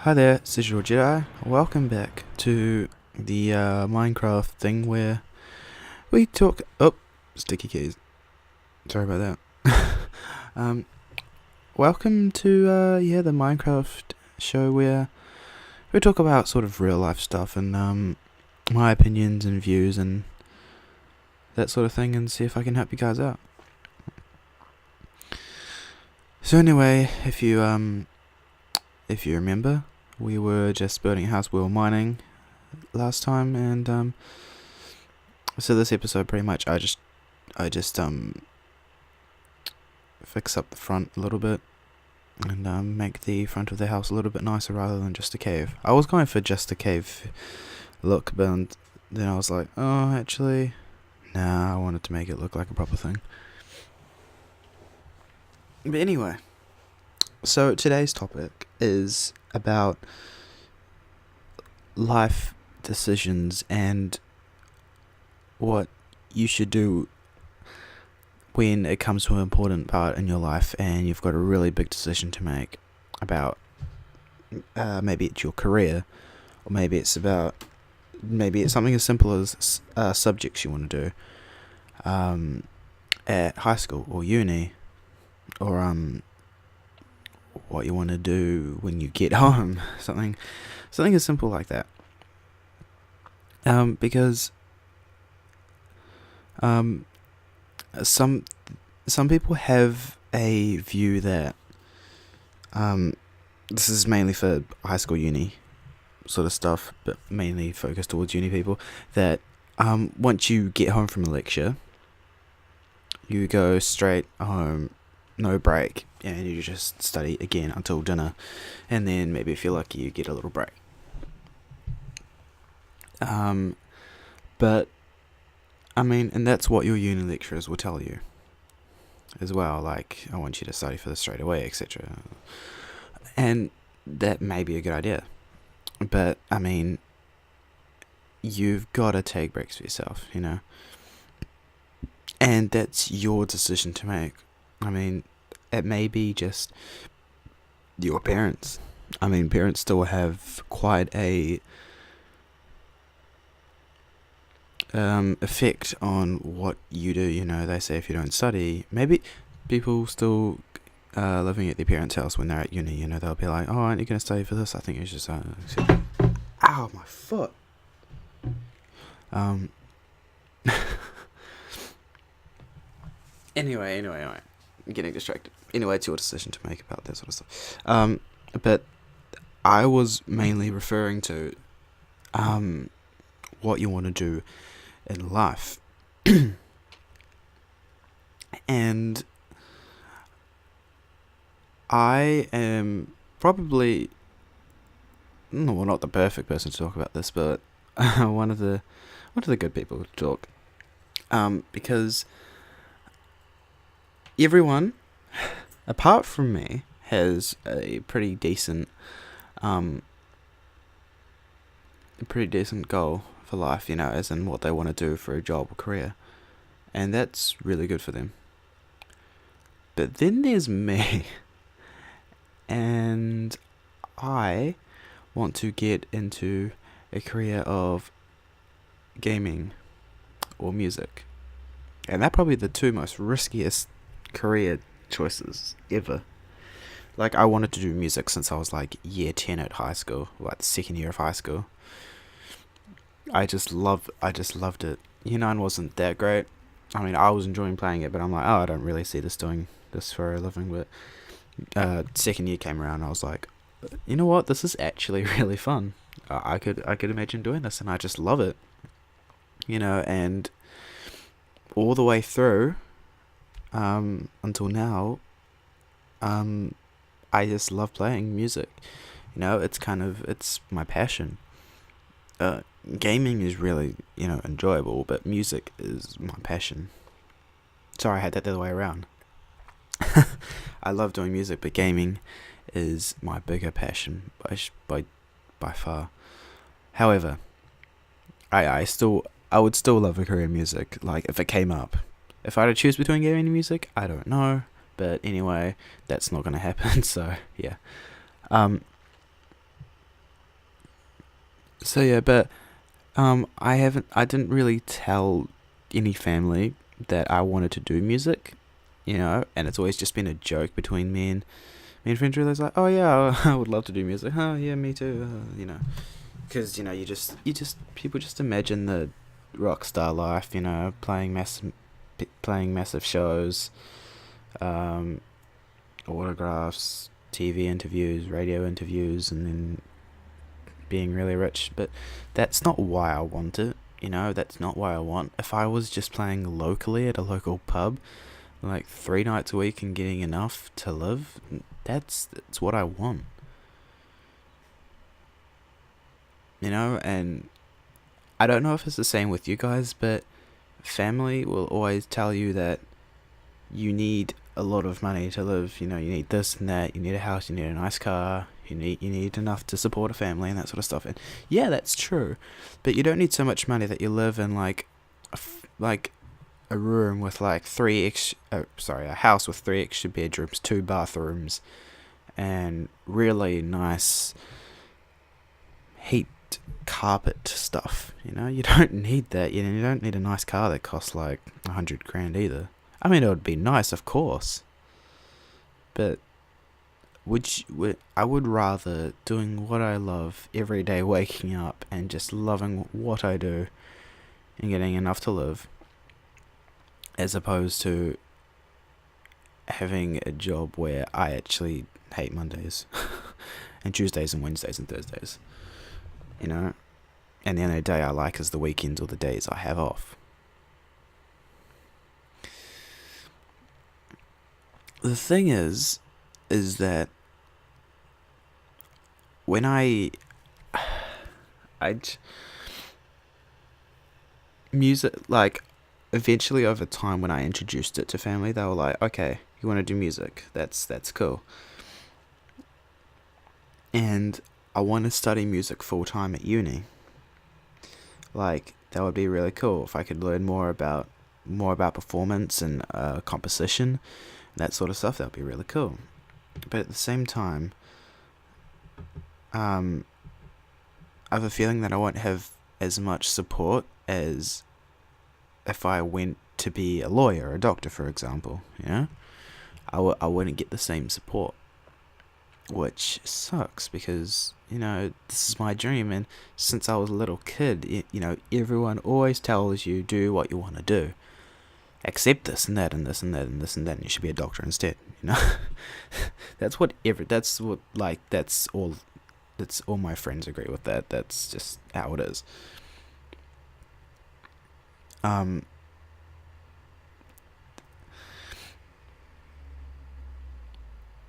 Hi there, Digital Jedi. Welcome back to the Minecraft thing where we talk. Oh, sticky keys. Sorry about that. Welcome to the Minecraft show where we talk about sort of real life stuff and my opinions and views and that sort of thing, and see if I can help you guys out. So anyway, if you remember, we were just building a house. We were mining last time, and so this episode pretty much I just fix up the front a little bit and make the front of the house a little bit nicer rather than just a cave. I was going for just a cave look, but then I was like, oh, actually, nah, I wanted to make it look like a proper thing. But anyway, so today's topic is about life decisions and what you should do when it comes to an important part in your life and you've got a really big decision to make about maybe it's your career, or maybe it's something as simple as subjects you want to do at high school or uni, or what you want to do when you get home, something as simple like that. Because some people have a view that this is mainly for high school, uni sort of stuff, but mainly focused towards uni people, that once you get home from a lecture, you go straight home, no break, and you just study again until dinner, and then maybe if you're lucky you get a little break. But I mean, and that's what your uni lecturers will tell you as well, like, I want you to study for this straight away, etc. And that may be a good idea, but I mean, you've got to take breaks for yourself, and that's your decision to make. I mean, it may be just your parents. I mean, parents still have quite a effect on what you do. They say if you don't study, maybe people still living at their parents' house when they're at uni, they'll be like, oh, aren't you going to study for this? I think you should ow, my foot. Anyway, I'm getting distracted. Anyway, it's your decision to make about that sort of stuff. But I was mainly referring to what you want to do in life. And I am probably not the perfect person to talk about this, but one of the good people to talk, because everyone apart from me has a pretty decent goal for life, as in what they want to do for a job or career, and that's really good for them. But then there's me, and I want to get into a career of gaming or music, and they're probably the two most riskiest career choices ever. Like, I wanted to do music since I was like year 10 at high school, like the second year of high school. I just loved it. Year 9 wasn't that great. I mean, I was enjoying playing it, but I'm like, oh, I don't really see this doing this for a living. But second year came around, and I was like, you know what, this is actually really fun. I could imagine doing this, and I just love it. And all the way through, until now, I just love playing music. It's my passion. Gaming is really, enjoyable, but music is my passion. Sorry, I had that the other way around. I love doing music, but gaming is my bigger passion by far. However, I would still love a career in music, like, if it came up. If I had to choose between gaming and music, I don't know. But anyway, that's not going to happen, so yeah. So yeah, but I didn't really tell any family that I wanted to do music, and it's always just been a joke between me and friends. Realize like, oh yeah, I would love to do music. Oh yeah, me too. Because people just imagine the rock star life, playing massive shows, um, autographs, TV interviews, radio interviews, and then being really rich. But that's not why I want it. That's not why I want. If I was just playing locally at a local pub, like 3 nights a week and getting enough to live, that's what I want. And I don't know if it's the same with you guys, but family will always tell you that you need a lot of money to live. You need this and that. You need a house. You need a nice car. You need enough to support a family and that sort of stuff. And yeah, that's true, but you don't need so much money that you live in like a room with like a house with 3 extra bedrooms, 2 bathrooms, and really nice heat carpet stuff. You don't need that. You don't need a nice car that costs like 100 grand either. I mean, it would be nice, of course, but I would rather doing what I love every day, waking up and just loving what I do and getting enough to live, as opposed to having a job where I actually hate Mondays and Tuesdays and Wednesdays and Thursdays. And the only day I like is the weekends or the days I have off. The thing is that when music, like, eventually over time when I introduced it to family, they were like, okay, you want to do music, that's cool. And I want to study music full time at uni. Like, that would be really cool if I could learn more about performance and composition, that sort of stuff. That would be really cool. But at the same time, I have a feeling that I won't have as much support as if I went to be a lawyer or a doctor, for example. I wouldn't get the same support, which sucks because this is my dream, and since I was a little kid, everyone always tells you do what you want to do, accept this and that and this and that and this and that, and you should be a doctor instead. That's all my friends agree with that. That's just how it is. The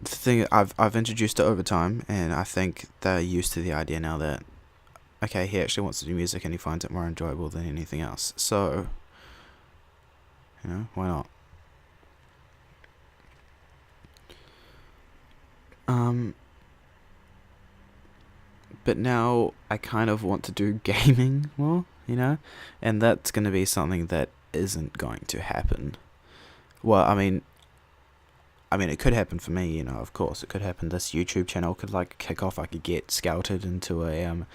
thing, I've introduced it over time, and I think they're used to the idea now that, okay, he actually wants to do music and he finds it more enjoyable than anything else. So, why not? But now I kind of want to do gaming more, and that's going to be something that isn't going to happen. Well, I mean, it could happen for me, of course. It could happen. This YouTube channel could kick off. I could get scouted into a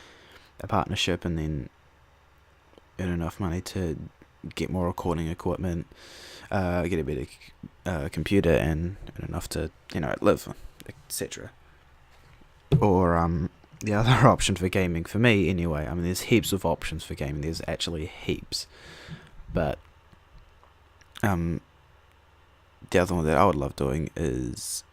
partnership and then earn enough money to get more recording equipment, get a better computer, and enough to live, etc. Or the other option for gaming, for me anyway. I mean, there's heaps of options for gaming. There's actually heaps, but the other one that I would love doing is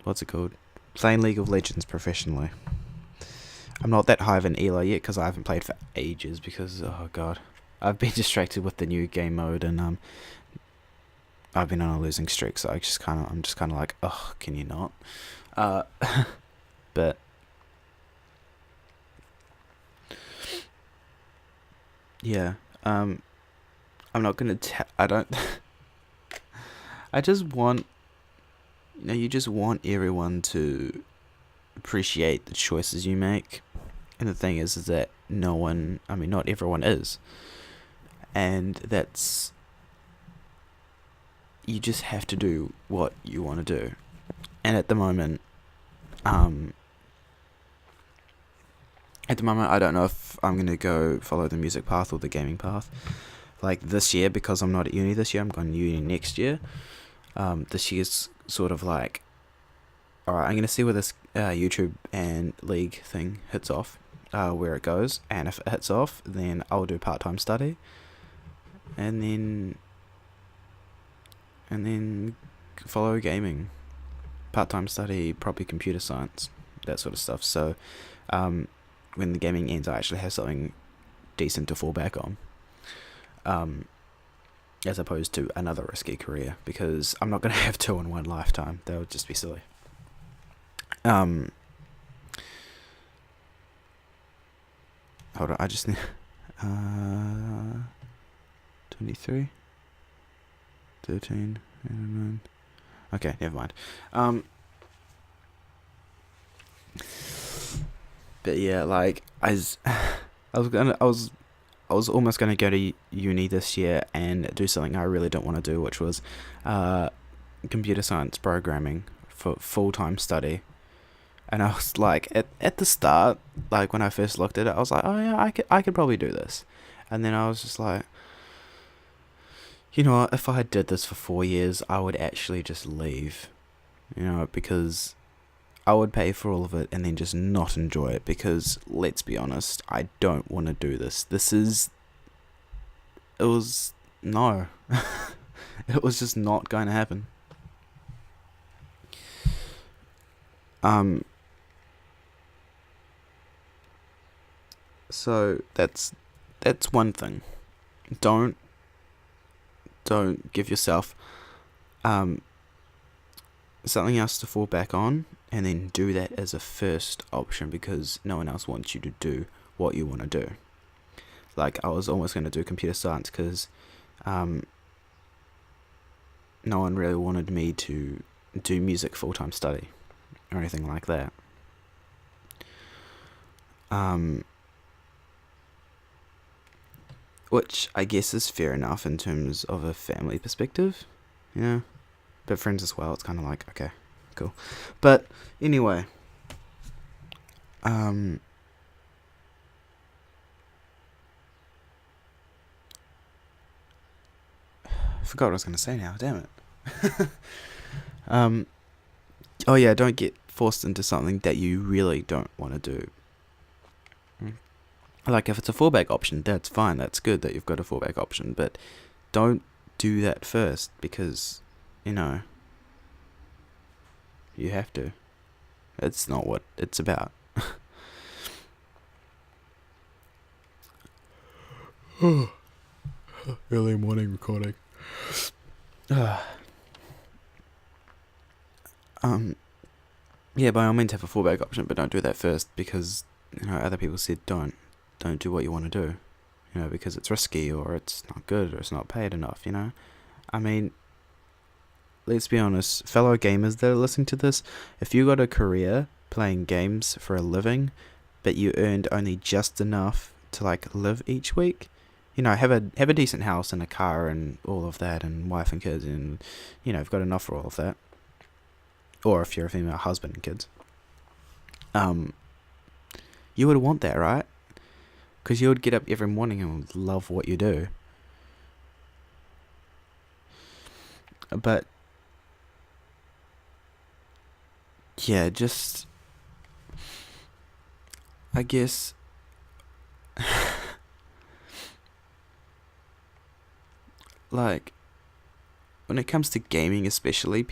what's it called? Playing League of Legends professionally. I'm not that high of an elo yet because I haven't played for ages because, oh god, I've been distracted with the new game mode, and I've been on a losing streak, so I'm just kind of like, ugh, can you not? But yeah, I'm not gonna I don't. I just want, you just want everyone to appreciate the choices you make, and the thing is that not everyone is, and that's, you just have to do what you want to do. And at the moment, um, I don't know if I'm gonna go follow the music path or the gaming path. Like this year, because I'm not at uni this year, I'm going to uni next year. This year's sort of like, alright, I'm gonna see where this YouTube and League thing hits off, where it goes, and if it hits off, then I'll do part-time study, and then follow gaming, part-time study, probably computer science, that sort of stuff. So, when the gaming ends, I actually have something decent to fall back on, as opposed to another risky career, because I'm not going to have two in one lifetime. That would just be silly. Hold on, I just need 23, 13, 9. Okay, never mind. But yeah, like I was almost gonna go to uni this year and do something I really don't want to do, which was computer science programming for full-time study. And I was like, at the start, like when I first looked at it, I was like, oh yeah, I could probably do this. And then I was just like, you know what, if I did this for 4 years, I would actually just leave, you know, because I would pay for all of it and then just not enjoy it, because let's be honest, I don't want to do this. No. It was just not going to happen. So that's one thing. Don't give yourself something else to fall back on, and then do that as a first option, because no one else wants you to do what you want to do. Like, I was almost going to do computer science because no one really wanted me to do music full-time study or anything like that. Which I guess is fair enough in terms of a family perspective, you know. But friends as well, it's kind of like, okay, cool. But anyway, I forgot what I was going to say now, damn it. Oh yeah, don't get forced into something that you really don't want to do. Like, if it's a fallback option, that's fine, that's good that you've got a fallback option, but don't do that first, because, you know, you have to. It's not what it's about. Early morning recording. Yeah, by all means have a fallback option, but don't do that first, because, you know, other people said don't do what you want to do, you know, because it's risky, or it's not good, or it's not paid enough, you know. I mean, let's be honest, fellow gamers that are listening to this, if you got a career playing games for a living, but you earned only just enough to, like, live each week, you know, have a decent house and a car and all of that, and wife and kids, and, you know, you've got enough for all of that, or if you're a female, husband and kids, you would want that, right? Because you would get up every morning and love what you do. But yeah, just, I guess, like, when it comes to gaming especially,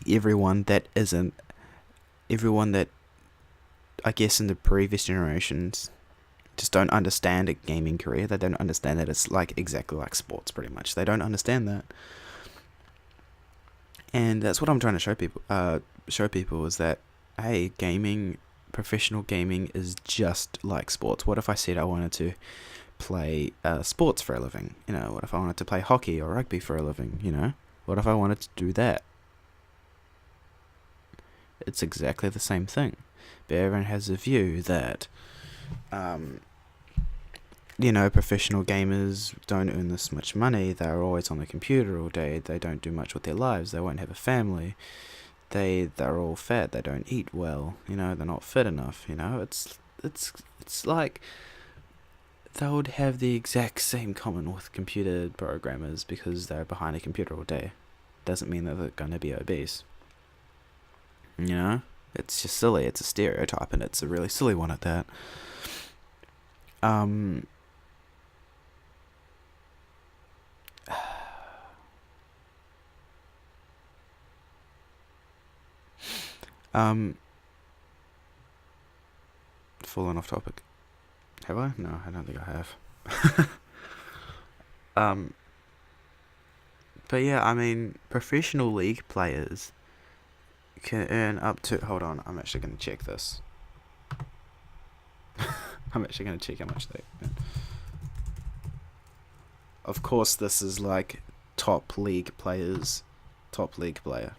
everyone that I guess in the previous generations just don't understand a gaming career. They don't understand that it's like exactly like sports, pretty much. They don't understand that. And that's what I'm trying to show people. Is that, hey, professional gaming is just like sports. What if I said I wanted to play sports for a living? You know, what if I wanted to play hockey or rugby for a living? You know, what if I wanted to do that? It's exactly the same thing. But everyone has a view that, you know, professional gamers don't earn this much money. They're always on the computer all day. They don't do much with their lives. They won't have a family. they're all fat, they don't eat well, you know, they're not fit enough, you know. It's like they would have the exact same common with computer programmers because they're behind a computer all day. Doesn't mean that they're gonna be obese. You know? It's just silly, it's a stereotype, and it's a really silly one at that. Fallen off topic. Have I? No, I don't think I have. But yeah, I mean, professional league players can earn up to... Hold on, I'm actually going to check this. I'm actually going to check how much they earn. Of course, this is like top league players. Top league player.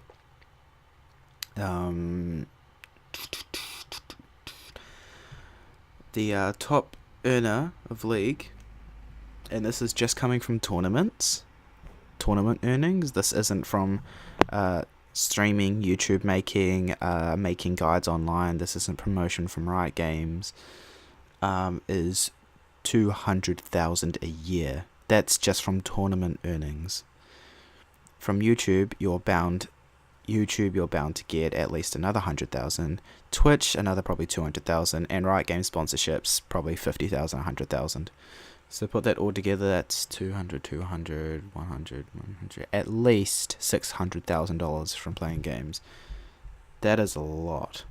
The top earner of league, and this is just coming from tournament earnings. This isn't from streaming, YouTube making, making guides online. This isn't promotion from Riot Games. Is 200,000 a year. That's just from tournament earnings. From YouTube, you're bound to get at least another 100,000. Twitch, another probably 200,000, and Riot Games sponsorships, probably 50,000, 100,000. So put that all together, that's 200, 100, at least $600,000 from playing games. That is a lot.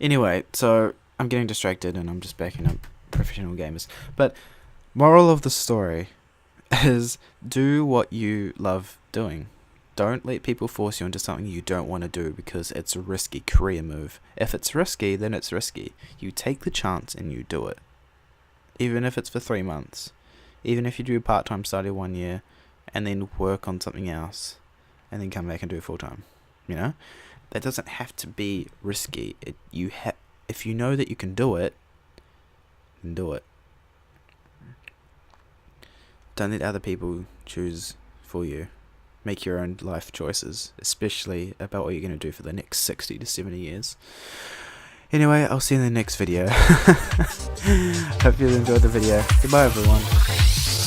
Anyway, so I'm getting distracted and I'm just backing up professional gamers. But moral of the story is do what you love doing. Don't let people force you into something you don't want to do because it's a risky career move. If it's risky, then it's risky. You take the chance and you do it. Even if it's for 3 months. Even if you do part-time study 1 year and then work on something else and then come back and do full-time. You know? That doesn't have to be risky. If you know that you can do it, then do it. Don't let other people choose for you. Make your own life choices, especially about what you're going to do for the next 60 to 70 years. Anyway, I'll see you in the next video. Hope you enjoyed the video. Goodbye, everyone.